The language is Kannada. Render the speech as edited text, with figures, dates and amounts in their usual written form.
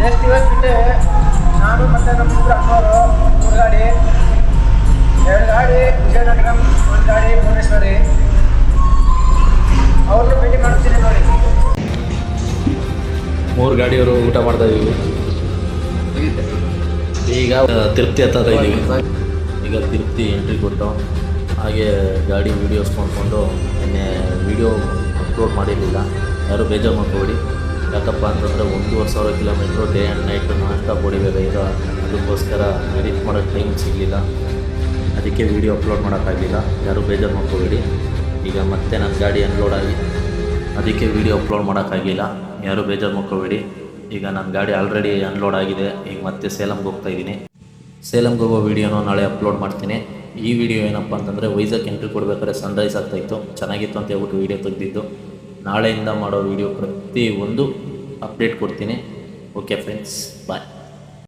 ನೆಕ್ಸ್ಟ್ ಇವತ್ತು ಬಿಟ್ಟೆ ನಾನು ಮತ್ತು ನಮ್ಮ ಇಬ್ಬರು ಅಣ್ಣವರು 3 ಗಾಡಿ, 2 ಗಾಡಿ ವಿಜಯನಗರ, 1 ಗಾಡಿ ಭುವನೇಶ್ವರಿ. ಅವ್ರನ್ನೂ ಭೇಟಿ ಮಾಡ್ತೀನಿ ನೋಡಿ. 3 ಗಾಡಿಯವರು ಊಟ ಮಾಡ್ತಾ ಇದ್ದೀವಿ. ಈಗ ತಿರುಪ್ತಿ ಹತ್ತದ ಇದ್ದೀವಿ. ಈಗ ತಿರುಪ್ತಿ ಎಂಟ್ರಿ ಕೊಟ್ಟು ಹಾಗೆ ಗಾಡಿ ವೀಡಿಯೋಸ್ ನೋಡಿಕೊಂಡು ನಿನ್ನೆ ವೀಡಿಯೋ ಅಪ್ಲೋಡ್ ಮಾಡಿರಲಿಲ್ಲ. ಯಾರು ಬೇಜಾರು ಮಾಡ್ಕೊಬೇಡಿ. ಯಾಕಪ್ಪ ಅಂತಂದರೆ 1,500 kilometre day and night non stop ಹೊಡಿಬೇಕಾಗಿರೋ, ಅದಕ್ಕೋಸ್ಕರ ಎಡಿಟ್ ಮಾಡೋಕ್ಕೆ ಟೈಮ್ ಸಿಗಲಿಲ್ಲ. ಅದಕ್ಕೆ ವೀಡಿಯೋ ಅಪ್ಲೋಡ್ ಮಾಡೋಕ್ಕಾಗಲಿಲ್ಲ. ಯಾರು ಬೇಜಾರು ಮಾಡ್ಕೊಬೇಡಿ. ಈಗ ಮತ್ತೆ ನನ್ನ ಗಾಡಿ ಅನ್ಲೋಡ್ ಆಗಿ ಅದಕ್ಕೆ ವೀಡಿಯೋ ಅಪ್ಲೋಡ್ ಮಾಡೋಕ್ಕಾಗಿಲ್ಲ. ಯಾರು ಬೇಜಾರು ಮಾಡ್ಕೊಬೇಡಿ. ಈಗ ನನ್ನ ಗಾಡಿ ಆಲ್ರೆಡಿ ಅನ್ಲೋಡ್ ಆಗಿದೆ. ಈಗ ಮತ್ತೆ ಸೇಲಂಗೆ ಹೋಗ್ತಾಯಿದ್ದೀನಿ. ಸೇಲಂಗೆ ಹೋಗೋ ವೀಡಿಯೋನೂ ನಾಳೆ ಅಪ್ಲೋಡ್ ಮಾಡ್ತೀನಿ. ಈ ವಿಡಿಯೋ ಏನಪ್ಪ ಅಂತಂದರೆ ವೈಜಾಗ್ ಎಂಟ್ರಿ ಕೊಡಬೇಕಾದ್ರೆ ಸನ್ರೈಸ್ ಆಗ್ತಾಯಿತ್ತು, ಚೆನ್ನಾಗಿತ್ತು ಅಂತ ಹೇಳ್ಬಿಟ್ಟು ವೀಡಿಯೋ ತೆಗೆದಿದ್ದು. ನಾಳೆಯಿಂದ ಮಾಡೋ ವೀಡಿಯೋ ಪ್ರತಿ ಒಂದು ಅಪ್ಡೇಟ್ ಕೊಡ್ತೀನಿ. ಓಕೆ ಫ್ರೆಂಡ್ಸ್, ಬಾಯ್.